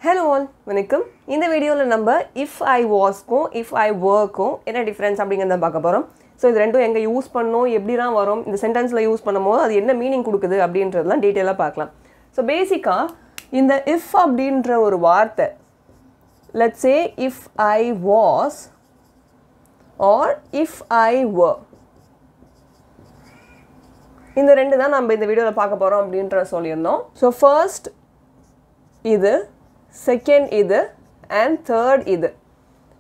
Hello all, வணக்கம். இந்த வீடியோல நம்ம if I was க்கும் if I were க்கும் என்ன டிஃபரன்ஸ் அப்படிங்கறத பார்க்க போறோம். சோ இது ரெண்டும் எங்க யூஸ் பண்ணனும், எப்படிலாம் வரும், இந்த சென்டென்ஸ்ல யூஸ் பண்ணும்போது அது என்ன மீனிங் கொடுக்குது அப்படின்றதெல்லாம் டீடைலா பார்க்கலாம். சோ பேசிக்கா இந்த if அப்படின்ற ஒரு வார்த்தை let's say if I was or if I were இந்த ரெண்டு தான் நம்ம இந்த வீடியோல பார்க்க போறோம் அப்படின்ற சொல்லியிருந்தோம். சோ ஃபர்ஸ்ட் இது second இது and third இது.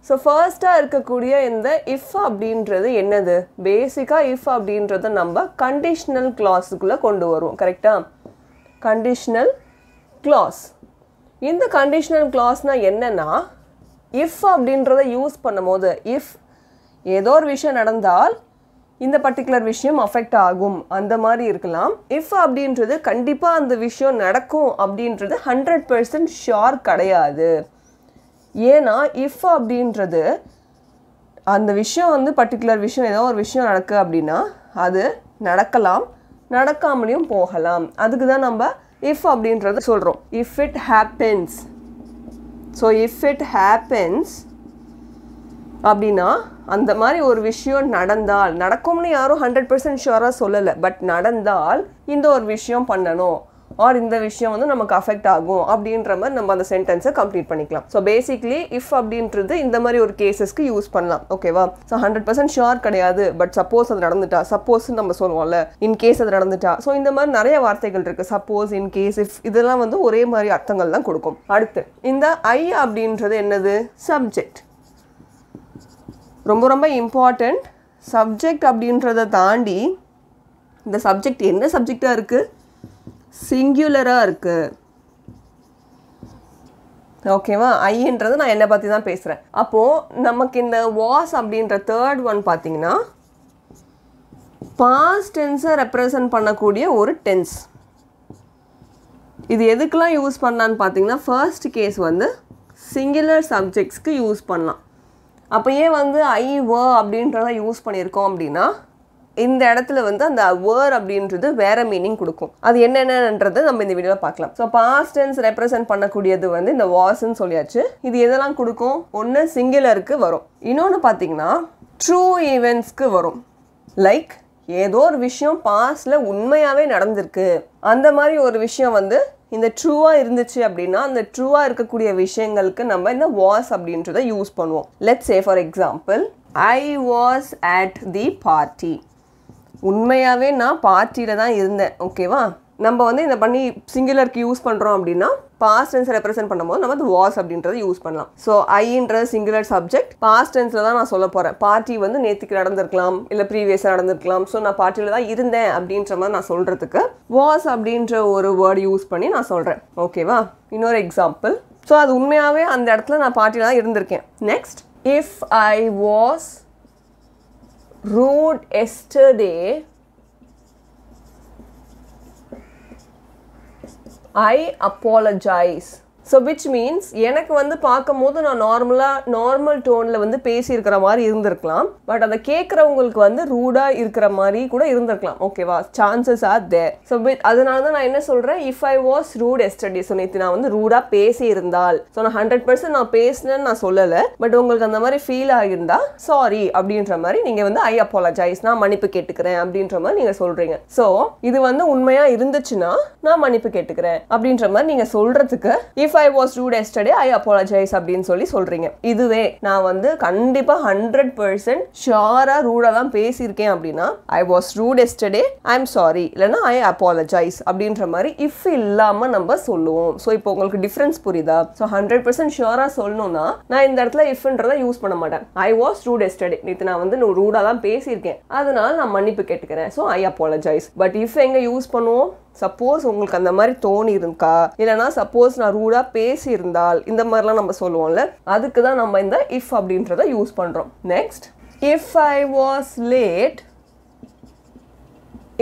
So first இருக்கக்கூடிய இந்த if அப்படின்றது என்னது? பேசிக்கா if அப்படின்றத நம்ம conditional clauseக்குள்ள கொண்டு வருவோம். கரெக்ட்டா? Conditional clause. இந்த conditional clauseனா என்னன்னா if அப்படின்றத யூஸ் பண்ணும்போது if ஏதோ ஒரு விஷயம் நடந்தால் இந்த பர்టిక్యులர் விஷயம் அஃபெக்ட் ஆகும் அந்த மாதிரி இருக்கலாம். if அப்படின்றது கண்டிப்பா அந்த விஷயம் நடக்கும் அப்படின்றது 100% ஷூர் கிடையாது. ஏனா if அப்படின்றது அந்த விஷயம் வந்து பர்టిక్యులர் விஷயம் ஏதோ ஒரு விஷயம் நடக்கு அப்படினா அது நடக்கலாம், நடக்காமலும் போகலாம். அதுக்கு தான் நம்ம if அப்படின்றத சொல்றோம். if it happens. So if it happens அப்படினா அந்த மாதிரி ஒரு விஷயம் நடந்தால் நடக்கும்னு யாரும் 100% ஷூரா சொல்லல பட் நடந்தால் இந்த ஒரு விஷயம் பண்ணனும் ஆர் இந்த விஷயம் வந்து நமக்கு அஃபெக்ட் ஆகும் அப்படின்ற மாதிரி நம்ம அந்த சென்டென்ஸை கம்ப்ளீட் பண்ணிக்கலாம். ஸோ பேசிக்லி if அப்படின்றது இந்த மாதிரி ஒரு கேசஸ்க்கு யூஸ் பண்ணலாம். ஓகேவா? ஸோ 100% ஷூர் கிடையாது பட் சப்போஸ் அது நடந்துட்டா, சப்போஸ் நம்ம சொல்லுவோம்ல இன் கேஸ் அது நடந்துட்டா. ஸோ இந்த மாதிரி நிறைய வார்த்தைகள் இருக்கு. சப்போஸ், இன் கேஸ், இஃப் இதெல்லாம் வந்து ஒரே மாதிரி அர்த்தங்கள் தான் கொடுக்கும். அடுத்து இந்த ஐ அப்படின்றது என்னது? சப்ஜெக்ட். ரொம்ப ரொம்ப இம்பார்ட்டன்ட். சப்ஜெக்ட் அப்படின்றத தாண்டி இந்த சப்ஜெக்ட் என்ன சப்ஜெக்டா இருக்கு? சிங்குலரா இருக்கு. ஓகேவா? ஐன்றது நான் என்ன பத்தி தான் பேசுறேன். அப்போ நமக்கு இந்த was அப்படின்ற தேர்ட் ஒன் பாத்தீங்கன்னா past tense ரெப்ரசன்ட் பண்ணக்கூடிய ஒரு டென்ஸ். இது எதுக்கெல்லாம் யூஸ் பண்ணலான்னு பாத்தீங்கன்னா ஃபர்ஸ்ட் கேஸ் வந்து சிங்குலர் சப்ஜெக்ட்ஸ்க்கு யூஸ் பண்ணலாம். அப்போ ஏன் வந்து ஐ were அப்படின்றத யூஸ் பண்ணியிருக்கோம் அப்படின்னா இந்த இடத்துல வந்து அந்த were அப்படின்றது வேற மீனிங் கொடுக்கும். அது என்னென்னன்றதை நம்ம இந்த வீடியோவில் பார்க்கலாம். ஸோ பாஸ்ட் டென்ஸ் ரெப்ரசன்ட் பண்ணக்கூடியது வந்து இந்த wasன்னு சொல்லியாச்சு. இது எதெல்லாம் கொடுக்கும்? ஒன்று சிங்குலருக்கு வரும், இன்னொன்று பார்த்தீங்கன்னா ட்ரூ ஈவெண்ட்ஸ்க்கு வரும். லைக் ஏதோ ஒரு விஷயம் பாஸ்ட்ல உண்மையாகவே நடந்திருக்கு அந்த மாதிரி ஒரு விஷயம் வந்து இந்த ட்ரூவா இருந்துச்சு அப்படின்னா அந்த ட்ரூவா இருக்கக்கூடிய விஷயங்களுக்கு நம்ம இந்த was அப்படின்றத யூஸ் பண்ணுவோம். Let's say for example I was at the party. உண்மையாகவே நான் பார்ட்டியில தான் இருந்தேன். ஓகேவா? நம்ம வந்து இந்த பண்ணி சிங்குலருக்கு யூஸ் பண்ணுறோம் அப்படின்னா பாஸ்ட் டென்ஸ் ரெப்ரசென்ட் பண்ணும்போது நம்ம வந்து வாஸ் அப்படின்றத யூஸ் பண்ணலாம். ஸோ ஐன்றது சிங்குலர் சப்ஜெக்ட், பாஸ்ட் டென்ஸில் தான் நான் சொல்ல போகிறேன். பார்ட்டி வந்து நேற்றுக்கு நடந்திருக்கலாம் இல்லை ப்ரீவியஸாக நடந்திருக்கலாம். ஸோ நான் பார்ட்டியில் தான் இருந்தேன் அப்படின்ற மாதிரி நான் சொல்கிறதுக்கு வாஸ் அப்படின்ற ஒரு வேர்டு யூஸ் பண்ணி நான் சொல்கிறேன். ஓகேவா? இன்னொரு எக்ஸாம்பிள். ஸோ அது உண்மையாகவே அந்த இடத்துல நான் பார்ட்டியில் தான் இருந்திருக்கேன். Next if I was rude yesterday, I apologize. So which means எனக்கு வந்து பார்க்கும்போது நான் நார்மல் டோனில் வந்து பேசியிருக்கிற மாதிரி இருந்திருக்கலாம் பட் அதை கேட்குறவங்களுக்கு வந்து ரூடாக இருக்கிற மாதிரி கூட இருந்திருக்கலாம். ஓகேவா? Chances are there. ஸோ அதனால தான் நான் என்ன சொல்கிறேன், if I was rude yesterday. So நேற்று நான் வந்து ரூடாக பேசியிருந்தால், ஸோ நான் 100% நான் பேசினேன்னு நான் சொல்லலை பட் உங்களுக்கு அந்த மாதிரி ஃபீல் ஆகியிருந்தா சாரி அப்படின்ற மாதிரி நீங்கள் வந்து ஐ அப்பாலஜைஸ், நான் மன்னிப்பு கேட்டுக்கிறேன் அப்படின்ற மாதிரி நீங்கள் சொல்கிறீங்க. ஸோ இது வந்து உண்மையாக இருந்துச்சுன்னா நான் மன்னிப்பு கேட்டுக்கிறேன் அப்படின்ற மாதிரி நீங்கள் சொல்கிறதுக்கு if I was rude yesterday, I apologize அப்படின்னு சொல்லி சொல்றீங்க. இதுவே நான் வந்து கண்டிப்பா 100% ஷூரா ரூடா தான் பேசியிருக்கேன் அப்படின்னா I was rude yesterday, I'm sorry இல்லைன்னா I apologize அப்படின்ற மாதிரி if இல்லாம நம்ம சொல்லுவோம். ஸோ இப்போ உங்களுக்கு டிஃபரன்ஸ் புரியுதா? ஸோ 100% ஷூரா சொல்லணும்னா நான் இந்த இடத்துல ifன்றதை யூஸ் பண்ண மாட்டேன். I was rude yesterday, நேற்று நான் வந்து ரூடா தான் பேசியிருக்கேன் அதனால நான் மன்னிப்பு கேட்டுக்கிறேன். So I apologize. But if எங்க யூஸ் பண்ணுவோம்? சப்போஸ் உங்களுக்கு அந்த மாதிரி தோணி இருக்கா இல்லைனா சப்போஸ் நான் ரூடா பேசி இருந்தால் இந்த மாதிரிலாம் நம்ம சொல்லுவோம்ல அதுக்கு தான் நம்ம இந்த if அப்படின்றத யூஸ் பண்றோம். Next if I was late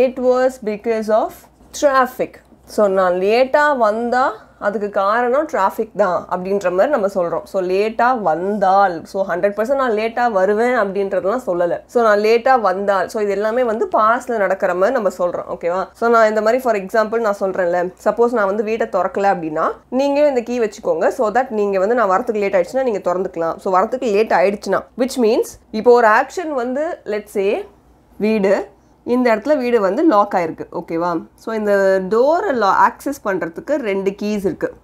it was because of traffic. So நான் லேட்டாக வந்தா அதுக்கு காரணம் டிராஃபிக் தான் அப்படின்ற மாதிரி நம்ம சொல்கிறோம். ஸோ லேட்டாக வந்தால், ஸோ 100% நான் லேட்டாக வருவேன் அப்படின்றதுலாம் சொல்லலை. ஸோ நான் லேட்டாக வந்தால், ஸோ இது எல்லாமே வந்து பாஸ்டில் நடக்கிற மாதிரி நம்ம சொல்கிறோம். ஓகேவா? ஸோ நான் இந்த மாதிரி ஃபார் எக்ஸாம்பிள் நான் சொல்கிறேன்ல, சப்போஸ் நான் வந்து வீட்டை திறக்கல அப்படின்னா நீங்கள் இந்த கீ வச்சுக்கோங்க. ஸோ தட் நீங்கள் வந்து நான் வரத்துக்கு லேட் ஆயிடுச்சுன்னா நீங்கள் திறந்துக்கலாம். ஸோ வரத்துக்கு லேட் ஆயிடுச்சுன்னா விச் மீன்ஸ் இப்போ ஒரு ஆக்ஷன் வந்து லெட்ஸ் சே வீடு, இந்த இடத்துல வீடு வந்து லாக் ஆயிருக்கு. ஓகேவா? ஸோ இந்த டோரை ஆக்சஸ் பண்ணுறதுக்கு 2 கீஸ் இருக்குது.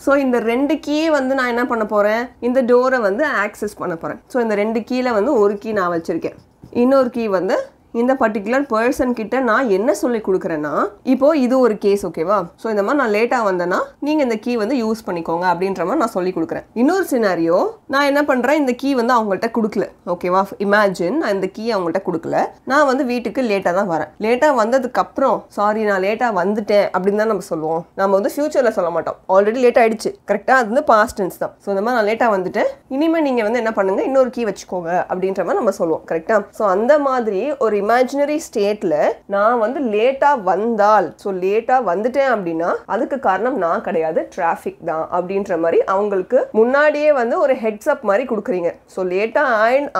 ஸோ இந்த 2 கீயை வந்து நான் என்ன பண்ண போகிறேன், இந்த டோரை வந்து ஆக்சஸ் பண்ண போகிறேன். ஸோ இந்த 2 கீயில் வந்து ஒரு கீ நான் வச்சுருக்கேன். இன்னொரு கீ வந்து இந்த பர்டிகுலர் பர்சன் கிட்ட நான் என்ன சொல்லி கொடுக்குறேன்னா, இப்போ இது ஒரு கேஸ். ஓகேவா? ஸோ இந்த மாதிரி நான் லேட்டாக வந்தேன்னா நீங்கள் இந்த கீ வந்து யூஸ் பண்ணிக்கோங்க அப்படின்ற மாதிரி நான் சொல்லி கொடுக்குறேன். இன்னொரு சினாரியோ, நான் என்ன பண்ணுறேன், இந்த கீ வந்து அவங்கள்ட்ட கொடுக்கல. ஓகேவா? இமேஜின் நான் இந்த கீ அவங்கள்ட்ட கொடுக்கல, நான் வந்து வீட்டுக்கு லேட்டாக தான் வரேன். லேட்டாக வந்ததுக்கப்புறம் சாரி நான் லேட்டாக வந்துட்டேன் அப்படின்னு தான் நம்ம சொல்லுவோம். நம்ம வந்து ஃபியூச்சரில் சொல்ல மாட்டோம். ஆல்ரெடி லேட் ஆகிடுச்சு. கரெக்டாக? அது வந்து பாஸ்ட் டென்ஸ் தான். ஸோ இந்த மாதிரி நான் லேட்டாக வந்துட்டேன், இனிமேல் நீங்கள் வந்து என்ன பண்ணுங்க, இன்னொரு கீ வச்சுக்கோங்க அப்படின்ற மாதிரி நம்ம சொல்லுவோம். கரெக்டாக? ஸோ அந்த மாதிரி ஒரு இமேஜினரி ஸ்டேட்ல நான் வந்து லேட்டா வந்தால், ஸோ லேட்டா வந்துட்டேன் அப்படின்னா அதுக்கு காரணம் நான் கிடையாது, டிராஃபிக் தான் அப்படின்ற மாதிரி அவங்களுக்கு முன்னாடியே வந்து ஒரு ஹெட்ஸ் அப் மாதிரி கொடுக்குறீங்க. ஸோ லேட்டா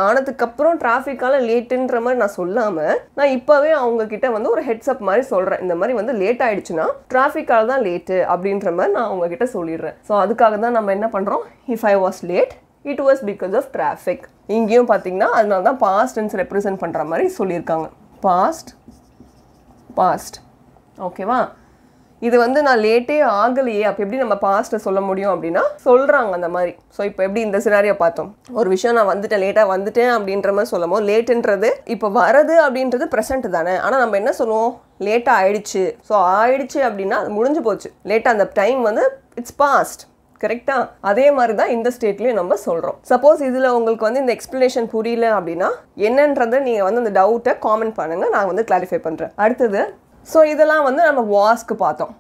ஆனதுக்கு அப்புறம் டிராஃபிக்கால லேட்டுன்ற மாதிரி நான் சொல்லாம நான் இப்பவே அவங்க கிட்ட வந்து ஒரு ஹெட்ஸ் அப் மாதிரி சொல்றேன். இந்த மாதிரி வந்து லேட் ஆயிடுச்சுன்னா டிராஃபிக்கால தான் லேட்டு அப்படின்ற மாதிரி நான் அவங்க கிட்ட சொல்லிடுறேன். ஸோ அதுக்காக தான் நம்ம என்ன பண்றோம், if I was late it was because of traffic. இங்கேயும் பார்த்தீங்கன்னா அதனால தான் பாஸ்ட் டென்ஸ் ரெப்ரசென்ட் பண்ணுற மாதிரி சொல்லியிருக்காங்க. பாஸ்ட். ஓகேவா? இது வந்து நான் லேட்டே ஆகலையே, அப்போ எப்படி நம்ம பாஸ்ட்டை சொல்ல முடியும் அப்படின்னா சொல்கிறாங்க அந்த மாதிரி. ஸோ இப்போ எப்படி இந்த சினாரியை பார்த்தோம், ஒரு விஷயம் நான் வந்துட்டேன், லேட்டாக வந்துட்டேன் அப்படின்ற மாதிரி சொல்லும்போது லேட்டுன்றது இப்போ வரது அப்படின்றது ப்ரெசென்ட் தானே. ஆனால் நம்ம என்ன சொல்லுவோம், லேட்டாக ஆயிடுச்சு. ஸோ ஆயிடுச்சு அப்படின்னா அது முடிஞ்சு போச்சு. லேட்டாக அந்த டைம் வந்து இட்ஸ் பாஸ்ட். கரெக்டா? அதே மாதிரி தான் இந்த ஸ்டேட்லயும் நம்ம சொல்றோம். சப்போஸ் இதுல உங்களுக்கு வந்து இந்த எக்ஸ்பிளனேஷன் புரியல அப்படின்னா என்னன்றதை நீங்க வந்து அந்த டவுட்டை காமெண்ட் பண்ணுங்க, நான் வந்து கிளாரிஃபை பண்றேன். அடுத்தது, ஸோ இதெல்லாம் வந்து நம்ம வாஸ்க்கு பார்த்தோம்.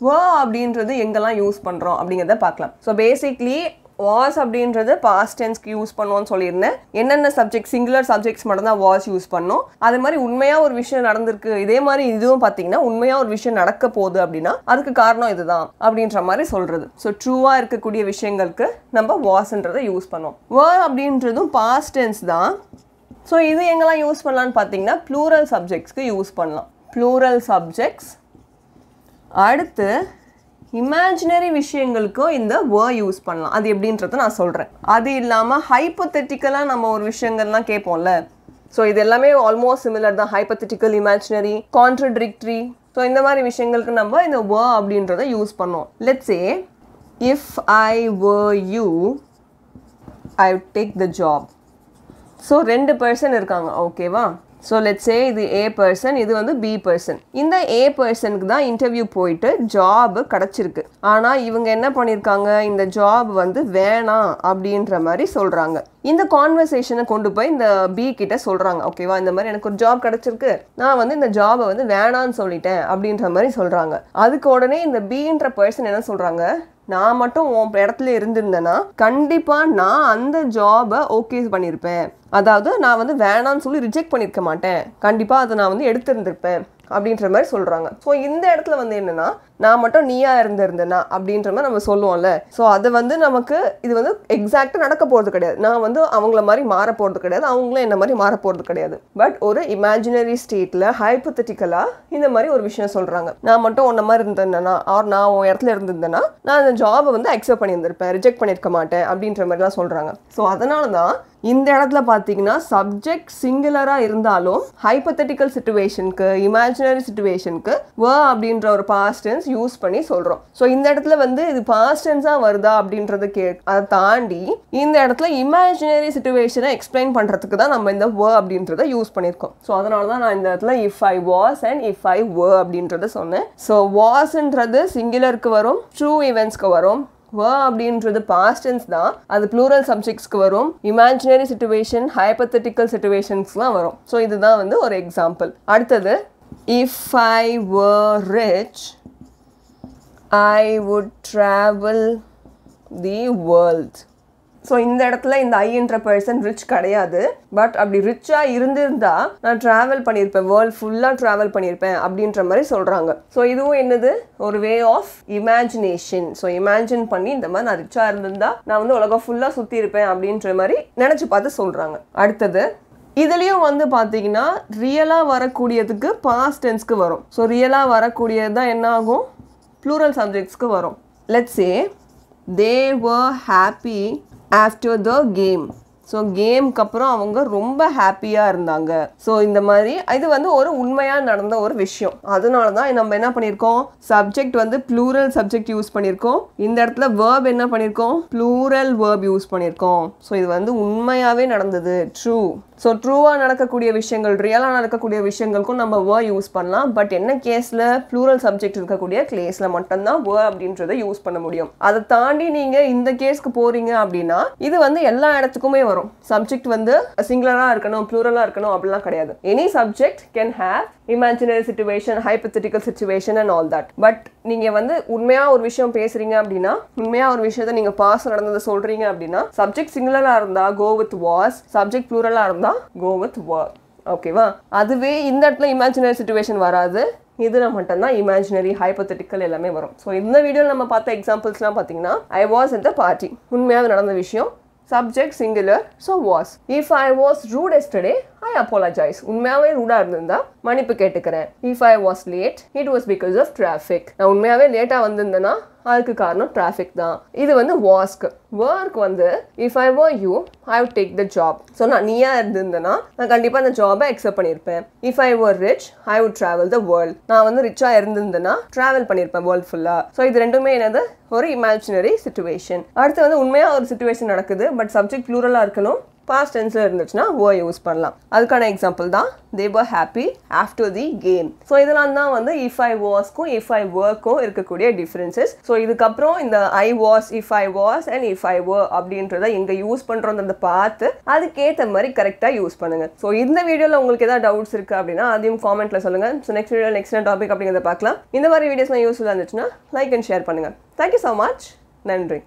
வா அப்படின்றது எங்கெல்லாம் யூஸ் பண்றோம் அப்படிங்கிறத பார்க்கலாம். ஸோ பேசிக்லி வாஸ் அப்படின்றது பாஸ்ட் டென்ஸ்க்கு யூஸ் பண்ணுவோம்னு சொல்லியிருந்தேன். என்னென்ன சப்ஜெக்ட், சிங்குலர் சப்ஜெக்ட்ஸ் மட்டும் தான் வாஸ் யூஸ் பண்ணோம். அதே மாதிரி உண்மையாக ஒரு விஷயம் நடந்திருக்கு, இதே மாதிரி இதுவும் பார்த்தீங்கன்னா உண்மையாக ஒரு விஷயம் நடக்க போகுது அப்படின்னா அதுக்கு காரணம் இதுதான் அப்படின்ற மாதிரி சொல்றது. ஸோ ட்ரூவாக இருக்கக்கூடிய விஷயங்களுக்கு நம்ம வாஸ்ன்றதை யூஸ் பண்ணுவோம். வர் அப்படின்றதும் பாஸ்ட் டென்ஸ் தான். ஸோ இது எங்கெல்லாம் யூஸ் பண்ணலான்னு பார்த்தீங்கன்னா ப்ளூரல் சப்ஜெக்ட்ஸ்க்கு யூஸ் பண்ணலாம். Plural subjects. அடுத்து இமேஜினரி விஷயங்களுக்கும் இந்த வேர்ட் யூஸ் பண்ணலாம். அது எப்படின்றத நான் சொல்கிறேன். அது இல்லாமல் ஹைப்போதெட்டிக்கலாக நம்ம ஒரு விஷயங்கள்லாம் கேட்போம்ல, ஸோ இது எல்லாமே ஆல்மோஸ்ட் சிமிலர் தான். Hypothetical, imaginary, contradictory. ஸோ இந்த மாதிரி விஷயங்களுக்கு நம்ம இந்த வேர்ட் அப்படின்றத யூஸ் பண்ணோம். Let's say if I were you I would take the job. So 2 person இருக்காங்க. ஓகேவா? ஸோ லெட்ஸ் சே இது ஏ பர்சன், இது வந்து பி பர்சன். இந்த ஏ பர்சனுக்கு தான் இன்டர்வியூ போயிட்டு ஜாப் கிடச்சிருக்கு. ஆனால் இவங்க என்ன பண்ணியிருக்காங்க, இந்த ஜாப் வந்து வேணாம் அப்படின்ற மாதிரி சொல்கிறாங்க. இந்த கான்வர்சேஷனை கொண்டு போய் இந்த பி கிட்ட சொல்கிறாங்க. ஓகேவா? இந்த மாதிரி எனக்கு ஒரு ஜாப் கிடச்சிருக்கு, நான் வந்து இந்த ஜாபை வந்து வேணான்னு சொல்லிட்டேன் அப்படின்ற மாதிரி சொல்கிறாங்க. அதுக்கு உடனே இந்த பின்ற பர்சன் என்ன சொல்கிறாங்க, நான் மட்டும் உன் இடத்துல இருந்திருந்தேன்னா கண்டிப்பாக நான் அந்த ஜாபை ஓகே பண்ணியிருப்பேன். அதாவது நான் வந்து வேணான்னு சொல்லி ரிஜெக்ட் பண்ணியிருக்க மாட்டேன், கண்டிப்பாக அதை நான் வந்து எடுத்திருந்திருப்பேன் அப்படின்ற மாதிரி சொல்கிறாங்க. ஸோ இந்த இடத்துல வந்து என்னென்னா நான் மட்டும் நீயா இருந்திருந்தேன்னா அப்படின்ற மாதிரி நம்ம சொல்லுவோம்ல. ஸோ அது வந்து நமக்கு இது வந்து எக்ஸாக்டாக நடக்க போகிறது கிடையாது. நான் வந்து அவங்கள மாதிரி மாற போகிறது கிடையாது, அவங்களும் என்ன மாதிரி மாற போகிறது கிடையாது. பட் ஒரு இமேஜினரி ஸ்டேட்டில் ஹைப்போதெட்டிக்கலாக இந்த மாதிரி ஒரு விஷயம் சொல்கிறாங்க. நான் மட்டும் உன்ன மாதிரி இருந்திருந்தேன்னா, ஆர் நான் உன் இடத்துல இருந்திருந்தேன்னா நான் அந்த ஜாபை வந்து அக்செப்ட் பண்ணியிருந்திருப்பேன், ரிஜெக்ட் பண்ணியிருக்க மாட்டேன் அப்படின்ற மாதிரிலாம் சொல்கிறாங்க. ஸோ அதனால தான் இந்த இடத்துல பார்த்தீங்கன்னா சப்ஜெக்ட் சிங்குலராக இருந்தாலும் ஹைப்போதெட்டிக்கல் சிச்சுவேஷனுக்கு, இமேஜினரி சிச்சுவேஷனுக்கு அப்படின்ற ஒரு பாஸ்ட் டென்ஸ் யூஸ் பண்ணி சொல்கிறோம். ஸோ இந்த இடத்துல வந்து இது பாஸ்ட் டென்ஸாக வருதா அப்படின்றத அதை தாண்டி இந்த இடத்துல இமேஜினரி சிச்சுவேஷனை எக்ஸ்பிளைன் பண்ணுறதுக்கு தான் நம்ம இந்த அப்படின்றத யூஸ் பண்ணியிருக்கோம். ஸோ அதனால தான் நான் இந்த இடத்துல if I was and if I அப்படின்றத சொன்னேன். ஸோ வாஸ்ன்றது சிங்குலருக்கு வரும், ட்ரூ ஈவெண்ட்ஸ்க்கு வரும். அப்படின்றது பாஸ்ட் டென்ஸ் தான், அது ப்ளூரல் சப்ஜெக்ட்ஸ்க்கு வரும், இமேஜினரி சிச்சுவேஷன், ஹைப்போதெட்டிக்கல் சிச்சுவேஷன்ஸ்லாம் வரும். ஸோ இதுதான் வந்து ஒரு எக்ஸாம்பிள். அடுத்தது, if I were rich I would travel the world. So இந்த இடத்துல இந்த ஐன்ற பர்சன் ரிச் கிடையாது. பட் அப்படி ரிச்சாக இருந்திருந்தா நான் ட்ராவல் பண்ணியிருப்பேன், வேர்ல்ட் ஃபுல்லாக ட்ராவல் பண்ணியிருப்பேன் அப்படின்ற மாதிரி சொல்கிறாங்க. ஸோ இதுவும் என்னது, ஒரு way of imagination. So imagine பண்ணி இந்த மாதிரி நான் ரிச்சாக இருந்திருந்தா நான் வந்து உலகம் ஃபுல்லாக சுற்றி இருப்பேன் அப்படின்ற மாதிரி நினச்சி பார்த்து சொல்கிறாங்க. அடுத்தது இதுலேயும் வந்து பார்த்தீங்கன்னா ரியலாக வரக்கூடியதுக்கு பாஸ்ட் டென்ஸ்க்கு வரும். ஸோ ரியலாக வரக்கூடியது தான் என்ன ஆகும், ப்ளூரல் சப்ஜெக்ட்ஸ்க்கு வரும். Let's say they were happy after the game. So கேம்க்கு அப்புறம் அவங்க ரொம்ப ஹாப்பியாக இருந்தாங்க. ஸோ இந்த மாதிரி இது வந்து ஒரு உண்மையாக நடந்த ஒரு விஷயம். அதனால தான் நம்ம என்ன பண்ணியிருக்கோம், சப்ஜெக்ட் வந்து ப்ளூரல் சப்ஜெக்ட் யூஸ் பண்ணியிருக்கோம். இந்த இடத்துல வேர்ப் என்ன பண்ணியிருக்கோம், ப்ளூரல் வேர்ப் யூஸ் பண்ணியிருக்கோம். ஸோ இது வந்து உண்மையாகவே நடந்தது, ட்ரூ. ஸோ ட்ரூவாக நடக்கக்கூடிய விஷயங்கள், ரியலாக நடக்கக்கூடிய விஷயங்களுக்கும் நம்ம வேர்ப் யூஸ் பண்ணலாம். பட் என்ன கேஸில், ப்ளூரல் சப்ஜெக்ட் இருக்கக்கூடிய கேஸில் மட்டும்தான் வேர்ப் அப்படின்றத யூஸ் பண்ண முடியும். அதை தாண்டி நீங்கள் இந்த கேஸ்க்கு போகிறீங்க அப்படின்னா இது வந்து எல்லா இடத்துக்குமே வரும். சப்ஜெக்ட் வந்து சிங்குலராக இருக்கணும், ப்ளூரலாக இருக்கணும் அப்படிலாம் கிடையாது. Any subject can have imaginary situation, hypothetical situation and all that. But நீங்கள் வந்து உண்மையாக ஒரு விஷயம் பேசுகிறீங்க அப்படின்னா, உண்மையாக ஒரு விஷயத்தை நீங்கள் பாஸ் நடந்ததை சொல்கிறீங்க அப்படின்னா சப்ஜெக்ட் சிங்குலராக இருந்தால் கோ வித் வாஸ், சப்ஜெக்ட் ப்ளூரலாக இருந்தால் go with were. ஓகேவா? அதுவே இந்த இடத்துல இமேஜினரி சிச்சுவேஷன் வராது, இதுல மட்டும்தான் இமேஜினரி, ஹைப்போதெட்டிக்கல் எல்லாமே வரும். ஸோ இந்த வீடியோவில் நம்ம பார்த்த எக்ஸாம்பிள்ஸ்லாம் பார்த்தீங்கன்னா I was at the party, உண்மையாக நடந்த விஷயம், subject singular, so was. If I was rude yesterday I apologise, உண்மையாகவே ரூடாக இருந்திருந்தா மன்னிப்பு கேட்டுக்கிறேன். If I was late it was because of traffic, நான் உண்மையாகவே லேட்டாக வந்திருந்தேன்னா அதுக்கு காரணம் டிராஃபிக் தான். இது வந்து வாஸ்க்கு. ஒர்க் வந்து if I were you I would take the job. So நான் நீயா இருந்திருந்தேன்னா நான் கண்டிப்பாக அந்த ஜாபை அக்செப்ட் பண்ணியிருப்பேன். If I were rich I would travel the world, நான் வந்து ரிச்சாக இருந்திருந்தேன்னா ட்ராவல் பண்ணியிருப்பேன் வேர்ல்ட் ஃபுல்லாக. ஸோ இது ரெண்டுமே என்னது, ஒரு இமேஜினரி சிச்சுவேஷன். அடுத்து வந்து உண்மையாக ஒரு சிச்சுவேஷன் நடக்குது, பட் சப்ஜெக்ட் ப்ளூரலாக இருக்கணும், பாஸ்ட் டென்ஸில் இருந்துச்சுன்னா வேர் யூஸ் பண்ணலாம். அதுக்கான எக்ஸாம்பிள் தான் they were happy after the game. So இதெல்லாம் தான் வந்து if I wasக்கும் if I wereக்கும் இருக்கக்கூடிய டிஃப்ரென்சஸ். ஸோ இதுக்கப்புறம் இந்த I was, if I was and if I were அப்படின்றத எங்கே யூஸ் பண்ணுறோன்றதை பார்த்து அதுக்கேற்ற மாதிரி கரெக்டாக யூஸ் பண்ணுங்க. ஸோ இந்த வீடியோவில் உங்களுக்கு ஏதாவது டவுட்ஸ் இருக்குது அப்படின்னா அதையும் காமெண்ட்டில் சொல்லுங்கள். So next video next topic அப்படிங்கிறத பார்க்கலாம். இந்த மாதிரி வீடியோஸ்லாம் யூஸ்ஃபுல்லாக இருந்துச்சுன்னா லைக் அண்ட் ஷேர் பண்ணுங்கள். Thank you so much. நன்றி.